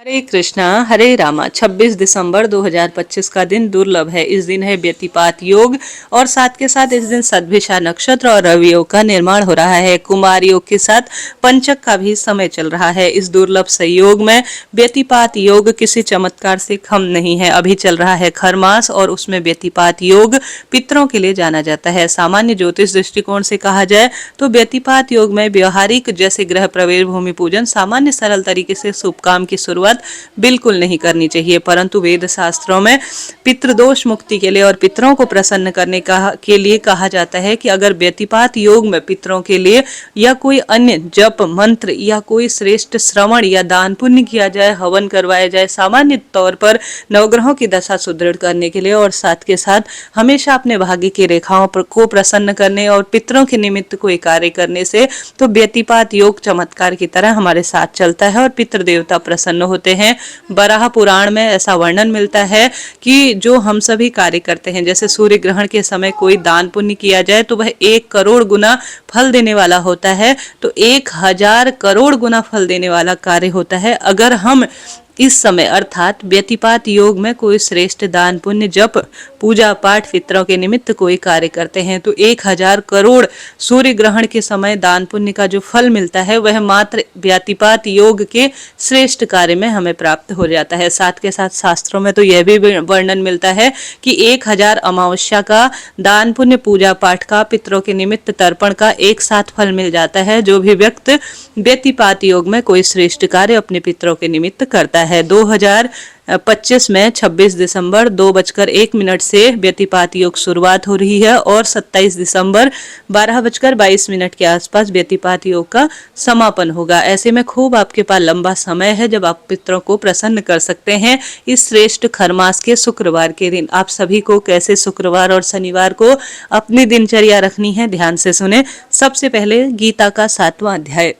हरे कृष्णा हरे रामा। 26 दिसंबर 2025 का दिन दुर्लभ है। इस दिन है व्यतिपात योग और साथ के साथ इस दिन सद्भिषा नक्षत्र और रवि योग का निर्माण हो रहा है। कुमार योग के साथ पंचक का भी समय चल रहा है। इस दुर्लभ संयोग में व्यतिपात योग किसी चमत्कार से कम नहीं है। अभी चल रहा है खरमास और उसमें व्यतिपात योग पितरों के लिए जाना जाता है। सामान्य ज्योतिष दृष्टिकोण से कहा जाए तो व्यतिपात योग में व्यवहारिक जैसे गृह प्रवेश, भूमि पूजन, सामान्य सरल तरीके से शुभ काम की शुरुआत बिल्कुल नहीं करनी चाहिए। परंतु वेद शास्त्रों में पितृदोष मुक्ति के लिए और पितरों को प्रसन्न करने के लिए कहा जाता है कि अगर व्यतिपात योग में पितरों के लिए या कोई अन्य जप मंत्र या कोई श्रेष्ठ श्रवण या दान पुण्य किया जाए, हवन करवाया जाए, सामान्य तौर पर नवग्रहों की दशा सुदृढ़ करने के लिए और साथ के साथ हमेशा अपने भाग्य की रेखाओं को प्रसन्न करने और पितरों के निमित्त कोई कार्य करने से तो व्यतिपात योग चमत्कार की तरह हमारे साथ चलता है और पितृ देवता प्रसन्न होते हैं। बराह पुराण में ऐसा वर्णन मिलता है कि जो हम सभी कार्य करते हैं, जैसे सूर्य ग्रहण के समय कोई दान पुण्य किया जाए तो वह 1 करोड़ गुना फल देने वाला होता है, तो 1000 करोड़ गुना फल देने वाला कार्य होता है। अगर हम इस समय अर्थात व्यतिपात योग में कोई श्रेष्ठ दान पुण्य, जप, पूजा पाठ, पितरों के निमित्त कोई कार्य करते हैं तो 1000 करोड़ सूर्य ग्रहण के समय दान पुण्य का जो फल मिलता है वह मात्र व्यतिपात योग के श्रेष्ठ कार्य में हमें प्राप्त हो जाता है। साथ के साथ शास्त्रों में तो यह भी वर्णन मिलता है कि 1000 अमावस्या का दान पुण्य, पूजा पाठ का, पितरों के निमित्त तर्पण का एक साथ फल मिल जाता है जो भी व्यक्ति व्यतिपात योग में कोई श्रेष्ठ कार्य अपने पितरों के निमित्त करता है। 2025 में 26 दिसंबर 2:01 से व्यतिपात योग शुरुआत हो रही है और 27 दिसंबर 12:22 के आसपास व्यतिपात योग का समापन होगा। ऐसे में खूब आपके पास लंबा समय है जब आप पितरों को प्रसन्न कर सकते हैं। इस श्रेष्ठ खरमास के शुक्रवार के दिन आप सभी को कैसे शुक्रवार और शनिवार को अपनी दिनचर्या रखनी है, ध्यान से सुने। सबसे पहले गीता का 7वां अध्याय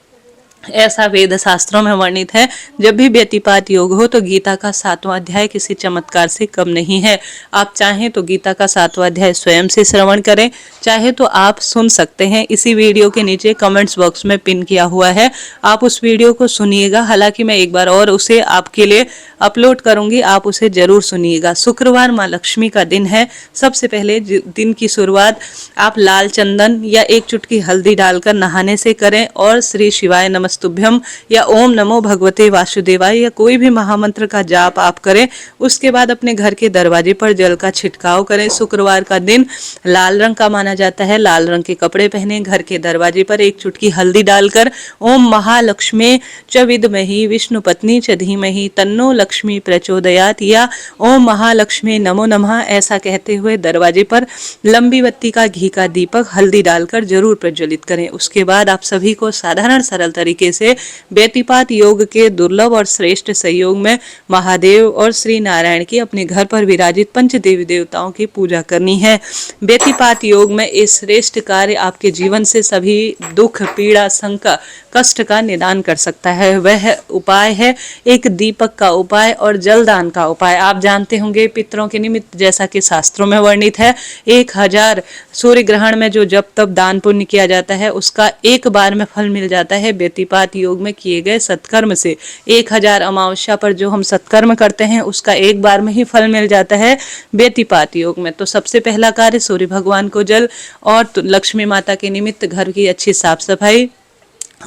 ऐसा वेद शास्त्रों में वर्णित है, जब भी व्यतिपात योग हो तो गीता का 7वां अध्याय किसी चमत्कार से कम नहीं है। आप चाहें तो गीता का 7वां अध्याय स्वयं से श्रवण करें, चाहे तो आप सुन सकते हैं। इसी वीडियो के नीचे कमेंट्स बॉक्स में पिन किया हुआ है, आप उस वीडियो को सुनिएगा। हालांकि मैं एक बार और उसे आपके लिए अपलोड करूंगी, आप उसे जरूर सुनिएगा। शुक्रवार माँ लक्ष्मी का दिन है। सबसे पहले दिन की शुरुआत आप लाल चंदन या 1 चुटकी हल्दी डालकर नहाने से करें और श्री शिवाय नमस्तुभ्यम या ओम नमो भगवते वासुदेवाय या कोई भी महामंत्र का जाप आप करें। उसके बाद अपने घर के दरवाजे पर जल का छिड़काव करें। शुक्रवार का दिन लाल रंग का माना जाता है। लाल रंग के कपड़े पहने, घर के दरवाजे पर 1 चुटकी हल्दी डालकर ओम महालक्ष्मी च विद्महि विष्णु पत्नी च धीमहि तन्नो लक्ष्मी प्रचोदयात या ओम महालक्ष्मी नमो नमः ऐसा कहते हुए दरवाजे पर लंबी बत्ती का घी का दीपक हल्दी डालकर जरूर प्रज्वलित करें। उसके बाद आप सभी को साधारण सरल तरीके से व्यतिपात योग के दुर्लभ और श्रेष्ठ संयोग में महादेव और श्री नारायण की अपने घर पर विराजित पंच देवी देवताओं की पूजा करनी है। व्यतिपात योग में इस श्रेष्ठ कार्य आपके जीवन से सभी दुख, पीड़ा, शंका, कष्ट का निदान कर सकता है। वह उपाय है एक दीपक का उपाय और जलदान का उपाय। आप जानते होंगे पितरों के निमित्त जैसा कि शास्त्रों में वर्णित है 1000 सूर्य ग्रहण में जो जब तब दान पुण्य किया जाता है उसका एक बार में फल मिल जाता है। व्यतिपात योग में किए गए सत्कर्म से 1000 अमावस्या पर जो हम सत्कर्म करते हैं उसका एक बार में ही फल मिल जाता है व्यतिपात योग में। तो सबसे पहला कार्य सूर्य भगवान को जल और लक्ष्मी माता के निमित्त घर की अच्छी साफ सफाई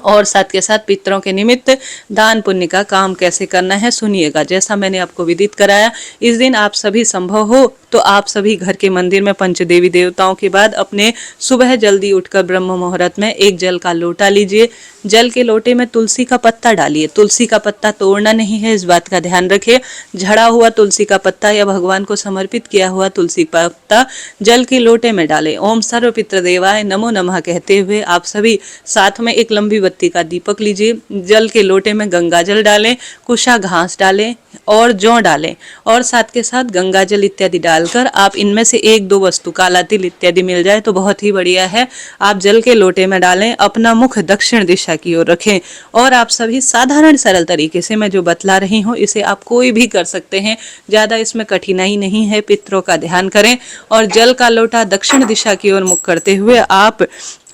और साथ के साथ पितरों के निमित्त दान पुण्य का काम कैसे करना है सुनिएगा। जैसा मैंने आपको विदित कराया, इस दिन आप सभी संभव हो तो आप सभी घर के मंदिर में पंच देवी देवताओं के बाद अपने सुबह जल्दी उठकर ब्रह्म मुहूर्त में एक जल का लोटा लीजिए। जल के लोटे में तुलसी का पत्ता डालिए। तुलसी का पत्ता तोड़ना नहीं है, इस बात का ध्यान रखिए। झड़ा हुआ तुलसी का पत्ता या भगवान को समर्पित किया हुआ तुलसी पत्ता जल के लोटे में डालें। ओम सर्व पितृ देवाय नमो नमः कहते हुए आप सभी साथ में एक लंबी बत्ती का दीपक लीजिए। जल के लोटे में गंगा जल डालें, कुशा घास डालें और जौ डालें और साथ के साथ गंगा जल इत्यादि डालकर आप इनमें से 1-2 वस्तु, काला तिल इत्यादि मिल जाए तो बहुत ही बढ़िया है, आप जल के लोटे में डालें। अपना मुख दक्षिण दिशा की ओर रखें और आप सभी साधारण सरल तरीके से मैं जो बतला रही हूँ इसे आप कोई भी कर सकते हैं, ज्यादा इसमें कठिनाई नहीं है। पितरों का ध्यान करें और जल का लोटा दक्षिण दिशा की ओर मुख करते हुए आप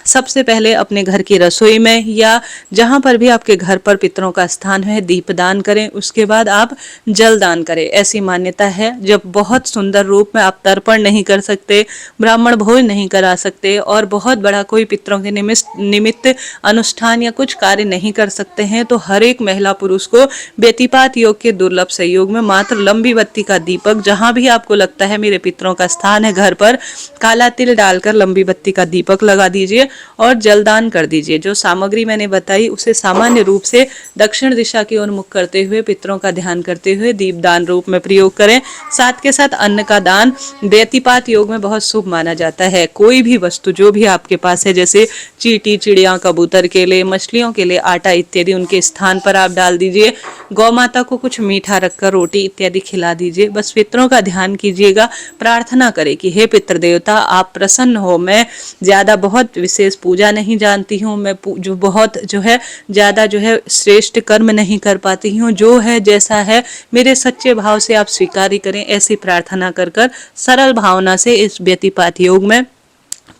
सबसे पहले अपने घर की रसोई में या जहां पर भी आपके घर पर पितरों का स्थान है दीप दान करें। उसके बाद आप जल दान करें। ऐसी मान्यता है जब बहुत सुंदर रूप में आप तर्पण नहीं कर सकते, ब्राह्मण भोज नहीं करा सकते और बहुत बड़ा कोई पितरों के निमित्त अनुष्ठान या कुछ कार्य नहीं कर सकते हैं, तो हर एक महिला पुरुष को व्यतिपात योग के दुर्लभ संयोग में मात्र लंबी बत्ती का दीपक, जहां भी आपको लगता है मेरे पितरों का स्थान है घर पर, काला तिल डालकर लंबी बत्ती का दीपक लगा दीजिए और जलदान कर दीजिए। जो सामग्री मैंने बताई उसे सामान्य रूप से दक्षिण दिशा की ओर मुख करते हुए पितरों का ध्यान करते हुए दीपदान रूप में प्रयोग करें। साथ के साथ अन्न का दान व्यतिपात योग में बहुत शुभ माना जाता है। कोई भी वस्तु जो भी आपके पास है, जैसे चींटी, चिड़िया, कबूतर के लिए, मछलियों के लिए आटा इत्यादि, उनके स्थान पर आप डाल दीजिए। गौ माता को कुछ मीठा रखकर रोटी इत्यादि खिला दीजिए। बस पितरों का ध्यान कीजिएगा, प्रार्थना करें कि हे पितृ देवता आप प्रसन्न हो। मैं ज्यादा बहुत विशेष पूजा नहीं जानती हूँ, मैं जो बहुत जो है ज्यादा जो है श्रेष्ठ कर्म नहीं कर पाती हूँ, जो है जैसा है मेरे सच्चे भाव से आप स्वीकार करें। ऐसी प्रार्थना कर सरल भावना से इस व्यतिपात योग में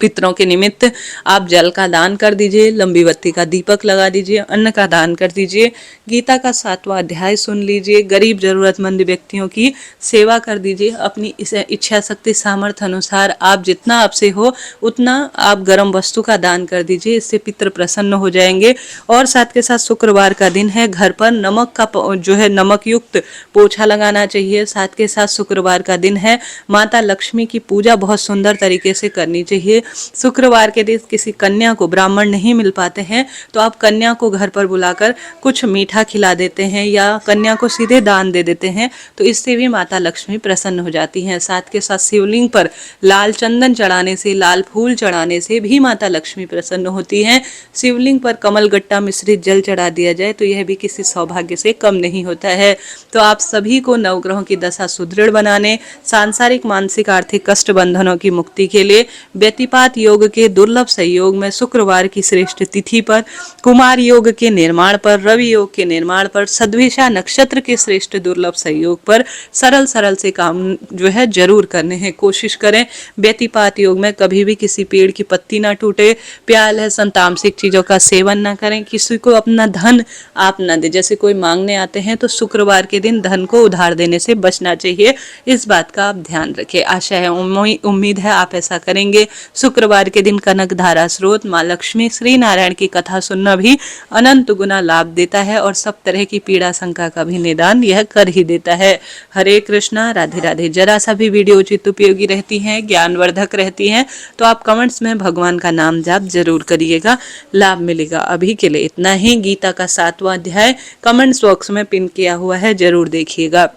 पितरों के निमित्त आप जल का दान कर दीजिए, लंबी बत्ती का दीपक लगा दीजिए, अन्न का दान कर दीजिए, गीता का 7वां अध्याय सुन लीजिए, गरीब जरूरतमंद व्यक्तियों की सेवा कर दीजिए। अपनी इच्छा शक्ति सामर्थ्य अनुसार आप जितना आपसे हो उतना आप गर्म वस्तु का दान कर दीजिए। इससे पितृ प्रसन्न हो जाएंगे। और साथ के साथ शुक्रवार का दिन है, घर पर नमक का जो है नमक युक्त पोछा लगाना चाहिए। साथ के साथ शुक्रवार का दिन है, माता लक्ष्मी की पूजा बहुत सुंदर तरीके से करनी चाहिए। शुक्रवार के दिन किसी कन्या को ब्राह्मण नहीं मिल पाते हैं तो आप कन्या को घर पर बुलाकर कुछ मीठा खिला देते हैं या कन्या को सीधे दान दे देते हैं, तो इससे भी माता लक्ष्मी प्रसन्न हो जाती हैं। साथ के साथ शिवलिंग पर लाल चंदन चढ़ाने से, लाल फूल चढ़ाने से भी माता लक्ष्मी प्रसन्न होती हैं। शिवलिंग पर कमल गट्टा मिश्रित जल चढ़ा दिया जाए तो यह भी किसी सौभाग्य से कम नहीं होता है। तो आप सभी को नवग्रहों की दशा सुदृढ़ बनाने, सांसारिक, मानसिक, आर्थिक कष्ट बंधनों की मुक्ति के लिए व्यतिपात योग के दुर्लभ संयोग में शुक्रवार की श्रेष्ठ तिथि पर, कुमार योग के निर्माण पर, रवि योग के निर्माण पर, सद्विषा नक्षत्र के श्रेष्ठ दुर्लभ संयोग पर सरल सरल से काम जो है जरूर करने हैं। कोशिश करें व्यतिपात योग में कभी भी किसी पेड़ की पत्ती ना टूटे, प्याल है संतामसिक चीजों का सेवन ना करें, किसी को अपना धन आप ना दे। जैसे कोई मांगने आते हैं तो शुक्रवार के दिन धन को उधार देने से बचना चाहिए। इस बात का आप ध्यान रखें। आशा है, उम्मीद है आप ऐसा करेंगे। शुक्रवार के दिन कनक धारा स्रोत, माँ लक्ष्मी, श्री नारायण की कथा सुनना भी अनंत गुना लाभ देता है और सब तरह की पीड़ा शंका का भी निदान यह कर ही देता है। हरे कृष्णा, राधे राधे। जरा सा भी वीडियो उचित उपयोगी रहती हैं, ज्ञानवर्धक रहती हैं तो आप कमेंट्स में भगवान का नाम जाप जरूर करिएगा, लाभ मिलेगा। अभी के लिए इतना ही। गीता का 7वां अध्याय कमेंट्स बॉक्स में पिन किया हुआ है, जरूर देखिएगा।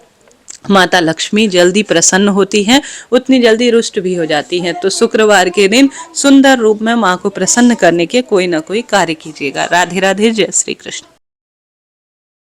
माता लक्ष्मी जल्दी प्रसन्न होती हैं, उतनी जल्दी रुष्ट भी हो जाती हैं। तो शुक्रवार के दिन सुंदर रूप में माँ को प्रसन्न करने के कोई ना कोई कार्य कीजिएगा। राधे राधे, जय श्री कृष्ण।